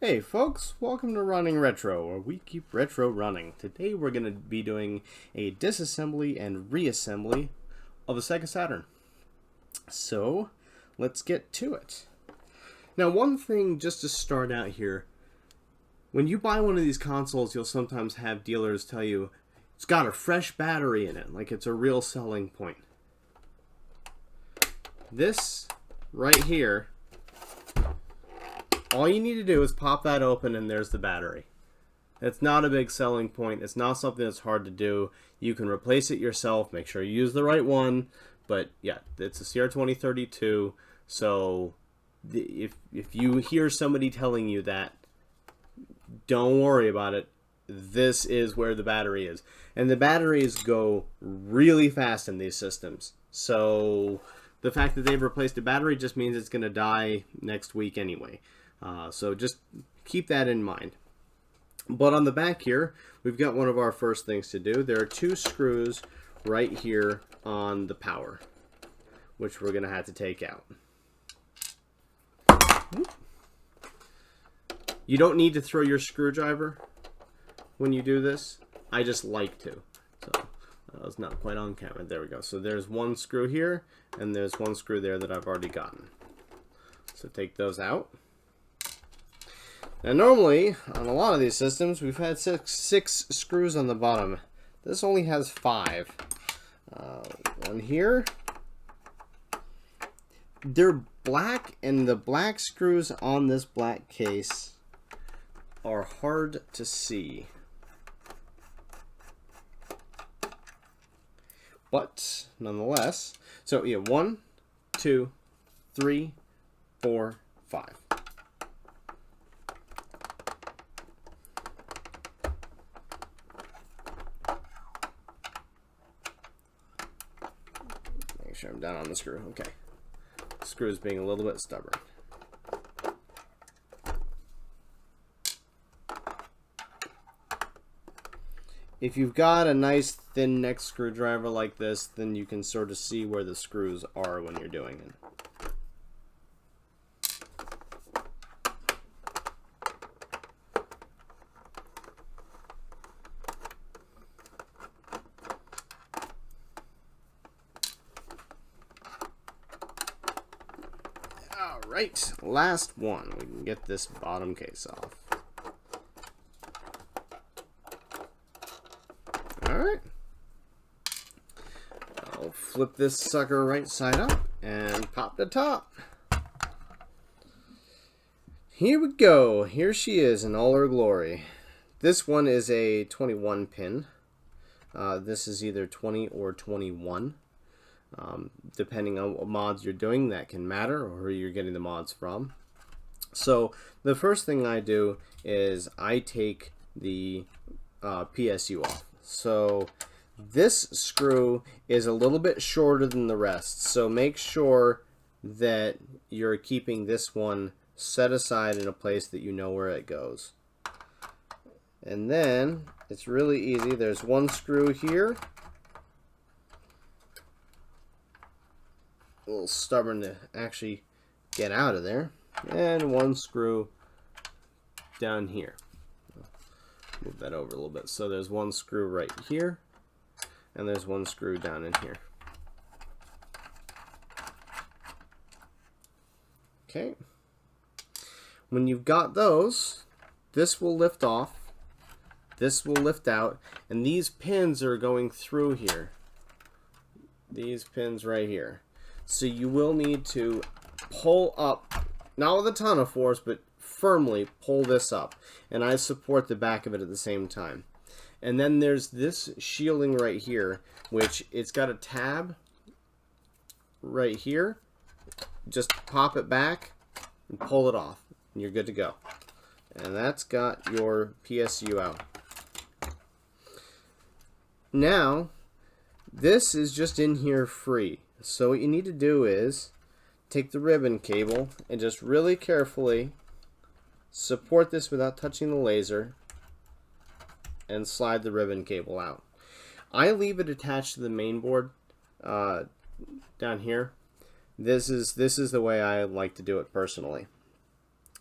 Hey folks, welcome to Running Retro, where we keep retro running. Today we're going to be doing a disassembly and reassembly of a Sega Saturn. So, let's get to it. Now, one thing just to start out here, when you buy one of these consoles, you'll sometimes have dealers tell you it's got a fresh battery in it, like it's a real selling point. This right here, all you need to do is pop that open and there's the battery. It's not a big selling point. It's not something that's hard to do. You can replace it yourself. Make sure you use the right one. But yeah, it's a CR2032. So if you hear somebody telling you that, don't worry about it. This is where the battery is. And the batteries go really fast in these systems. So the fact that they've replaced the battery just means it's going to die next week anyway. So just keep that in mind. But on the back here, we've got one of our first things to do. There are two screws right here on the power, which we're going to have to take out. You don't need to throw your screwdriver when you do this. I just like to. So that was not quite on camera. There we go. So there's one screw here, and there's one screw there that I've already gotten. So take those out. Now normally, on a lot of these systems, we've had six screws on the bottom. This only has 5. One here. They're black, and the black screws on this black case are hard to see. But, nonetheless, so yeah, 1, 2, 3, 4, 5. Make sure I'm down on the screw. Okay. The screw is being a little bit stubborn. If you've got a nice thin neck screwdriver like this, then you can sort of see where the screws are when you're doing it. Alright, last one. We can get this bottom case off. Alright. I'll flip this sucker right side up and pop the top. Here we go. Here she is in all her glory. This one is a 21 pin. This is either 20 or 21. Depending on what mods you're doing, that can matter, or who you're getting the mods from. So the first thing I do is I take the PSU off. So this screw is a little bit shorter than the rest, so make sure that you're keeping this one set aside in a place that you know where it goes. And then it's really easy. There's one screw here. A little stubborn to actually get out of there, and one screw down here. Move that over a little bit. So there's one screw right here, and there's one screw down in here. Okay. When you've got those, this will lift off, this will lift out, and these pins are going through here. These pins right here. So you will need to pull up, not with a ton of force, but firmly pull this up. And I support the back of it at the same time. And then there's this shielding right here, which it's got a tab right here. Just pop it back and pull it off, and you're good to go. And that's got your PSU out. Now, this is just in here free. So what you need to do is take the ribbon cable and just really carefully support this without touching the laser and slide the ribbon cable out. I leave it attached to the main board down here. This is the way I like to do it personally.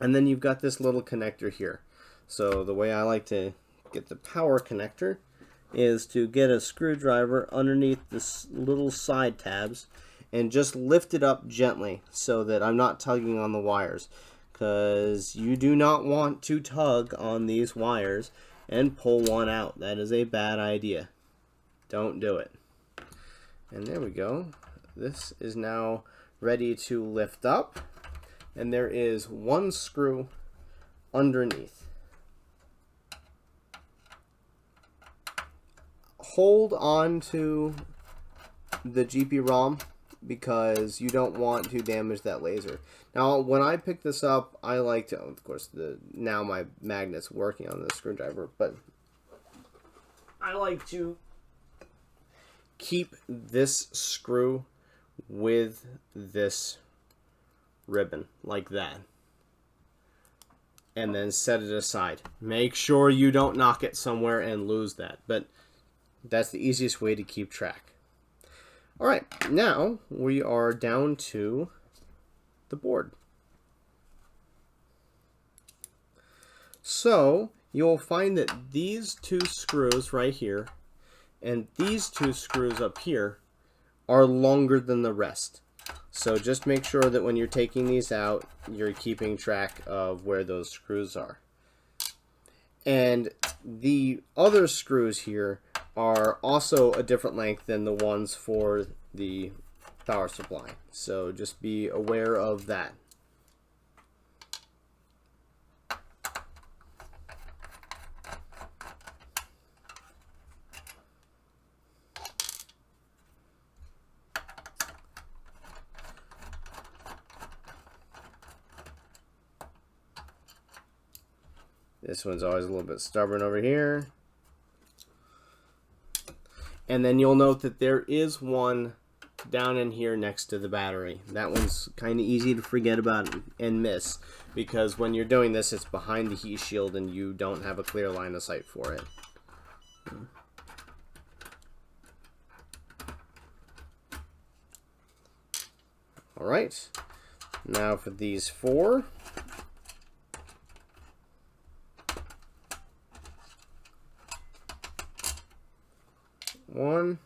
And then you've got this little connector here. So the way I like to get the power connector is to get a screwdriver underneath this little side tabs and just lift it up gently so that I'm not tugging on the wires, because you do not want to tug on these wires and pull one out. That is a bad idea. Don't do it. And there we go. This is now ready to lift up, and there is one screw underneath. Hold on to the GP-ROM because you don't want to damage that laser. Now, when I pick this up, I like to, of course, now my magnet's working on the screwdriver, but I like to keep this screw with this ribbon like that, and then set it aside. Make sure you don't knock it somewhere and lose that, but that's the easiest way to keep track. Alright, now we are down to the board. So you'll find that these two screws right here and these two screws up here are longer than the rest. So just make sure that when you're taking these out, you're keeping track of where those screws are. And the other screws here are also a different length than the ones for the power supply. So just be aware of that. This one's always a little bit stubborn over here. And then you'll note that there is one down in here next to the battery. That one's kind of easy to forget about and miss, because when you're doing this, it's behind the heat shield and you don't have a clear line of sight for it. Alright, now for these four. One.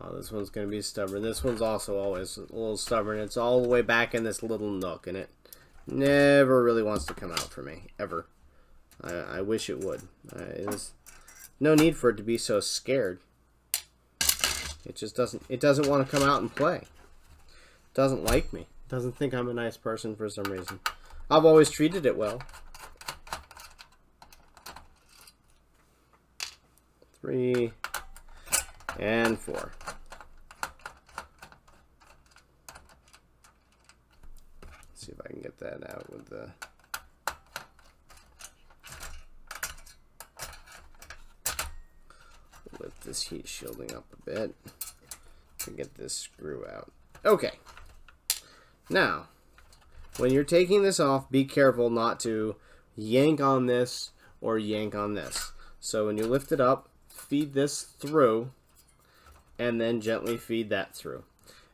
Oh, this one's going to be stubborn. This one's also always a little stubborn. It's all the way back in this little nook, and it never really wants to come out for me, ever. I wish it would. There's no need for it to be so scared. It just doesn't want to come out and play. Doesn't like me. Doesn't think I'm a nice person for some reason. I've always treated it well. 3 and 4. Let's see if I can get that out with the... Lift this heat shielding up a bit to get this screw out. Okay. Now, when you're taking this off, be careful not to yank on this or yank on this. So when you lift it up, feed this through, and then gently feed that through.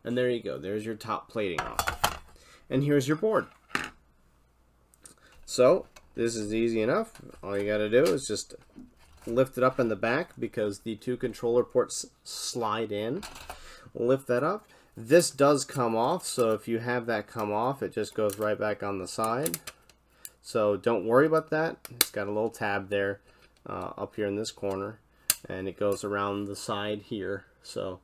And there you go. There's your top plating off. And here's your board. So, this is easy enough. All you got to do is just lift it up in the back, because the two controller ports slide in. Lift that up. This does come off, so if you have that come off, it just goes right back on the side. So don't worry about that. It's got a little tab there up here in this corner, and it goes around the side here, so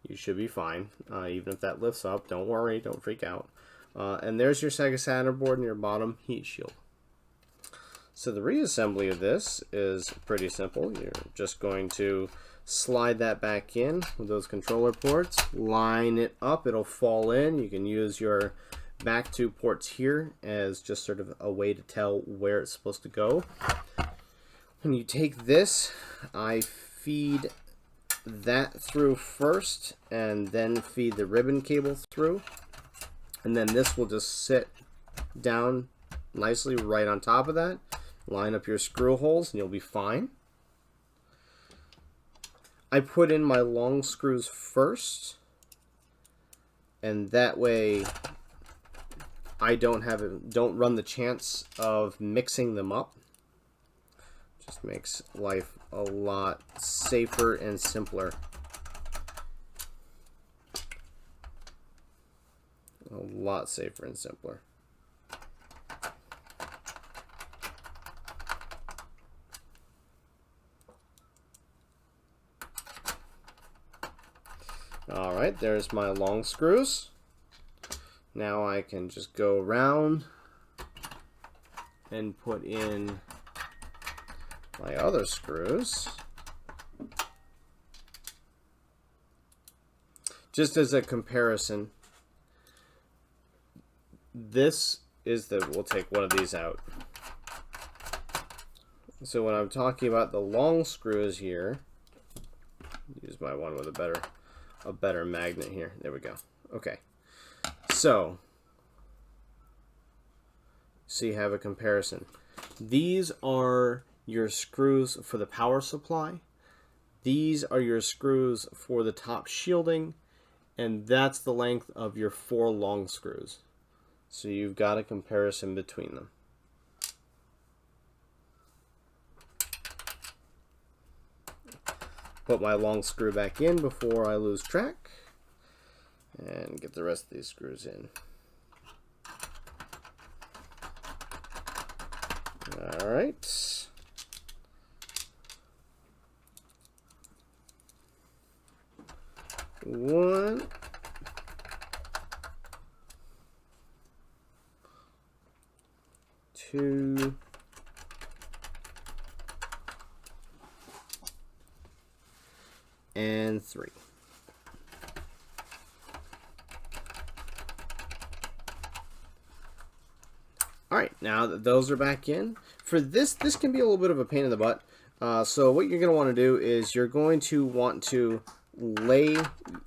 you should be fine. Even if that lifts up, don't worry, don't freak out. And there's your Sega Saturn board and your bottom heat shield. So the reassembly of this is pretty simple. You're just going to slide that back in with those controller ports, line it up, it'll fall in. You can use your back two ports here as just sort of a way to tell where it's supposed to go. When you take this, I feed that through first and then feed the ribbon cable through, and then this will just sit down nicely right on top of that. Line up your screw holes and you'll be fine. I put in my long screws first, and that way I don't run the chance of mixing them up. Just makes life a lot safer and simpler. A lot safer and simpler. Alright, there's my long screws. Now I can just go around and put in my other screws. Just as a comparison, this is we'll take one of these out. So when I'm talking about the long screws here, use my one with a better magnet here. There we go. Okay. So you have a comparison. These are your screws for the power supply. These are your screws for the top shielding, and that's the length of your 4 long screws. So you've got a comparison between them. Put my long screw back in before I lose track, and get the rest of these screws in. All right. One. Two. And 3. Alright, now that those are back in, for this can be a little bit of a pain in the butt. So what you're going to want to do is you're going to want to lay,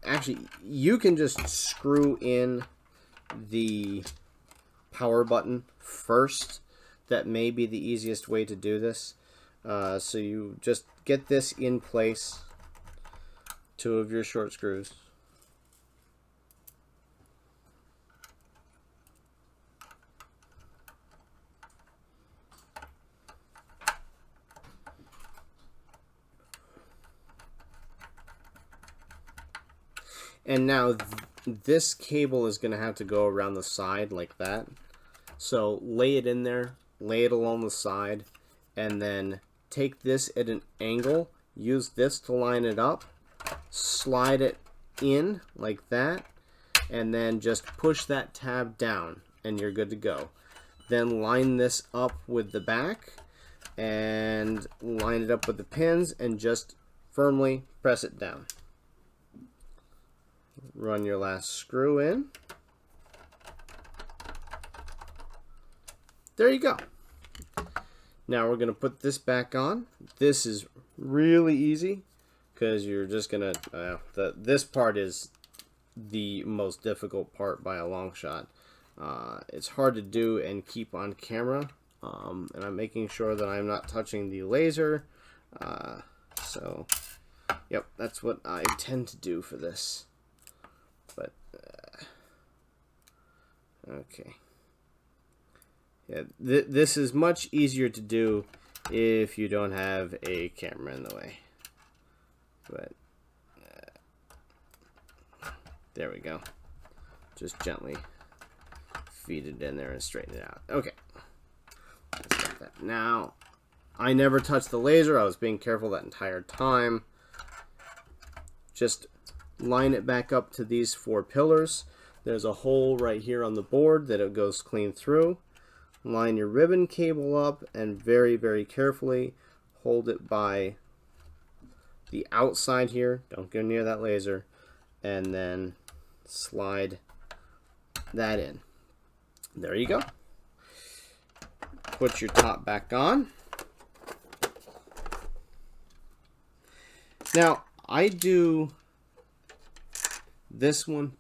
actually you can just screw in the power button first. That may be the easiest way to do this. So you just get this in place. 2 of your short screws. And now this cable is going to have to go around the side like that. So lay it in there, lay it along the side, and then take this at an angle, use this to line it up, slide it in like that, and then just push that tab down and you're good to go. Then line this up with the back and line it up with the pins and just firmly press it down. Run your last screw in. There you go. Now we're going to put this back on. This is really easy because you're just going to, this part is the most difficult part by a long shot. It's hard to do and keep on camera, and I'm making sure that I'm not touching the laser. So, yep, that's what I tend to do for this. But, okay. Yeah, this is much easier to do if you don't have a camera in the way. But, there we go. Just gently feed it in there and straighten it out. Okay. Let's get that. Now, I never touched the laser. I was being careful that entire time. Just line it back up to these 4 pillars. There's a hole right here on the board that it goes clean through. Line your ribbon cable up and very, very carefully hold it by the outside here. Don't go near that laser. And then slide that in. There you go. Put your top back on. Now, I do this one,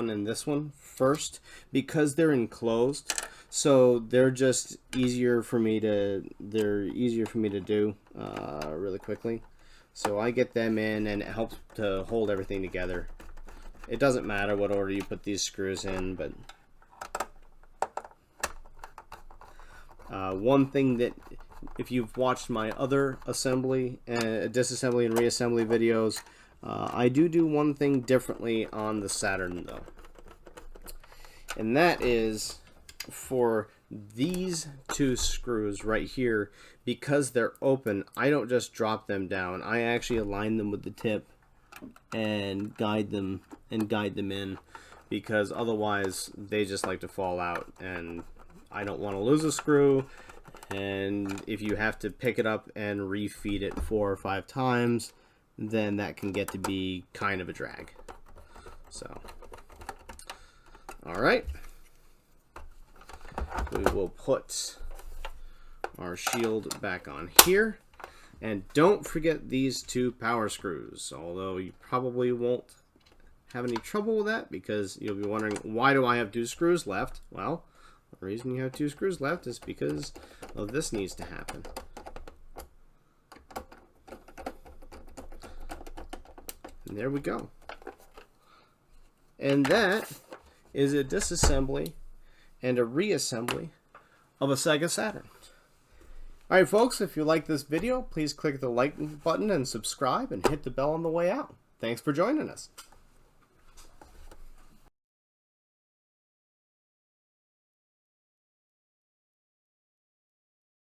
and this one first because they're enclosed. So they're just easier for me to do really quickly. So I get them in, and it helps to hold everything together. It doesn't matter what order you put these screws in, but one thing that, if you've watched my other assembly, disassembly and reassembly videos, I do one thing differently on the Saturn though. And that is for these two screws right here, because they're open, I don't just drop them down. I actually align them with the tip and guide them in, because otherwise they just like to fall out, and I don't want to lose a screw. And if you have to pick it up and refeed it 4 or 5 times, then that can get to be kind of a drag. So, all right, we will put our shield back on here, and don't forget these 2 power screws, although you probably won't have any trouble with that, because you'll be wondering, why do I have 2 screws left? Well, the reason you have 2 screws left is because of this needs to happen. And there we go. And that is a disassembly and a reassembly of a Sega Saturn. Alright folks, if you like this video, please click the like button and subscribe, and hit the bell on the way out. Thanks for joining us.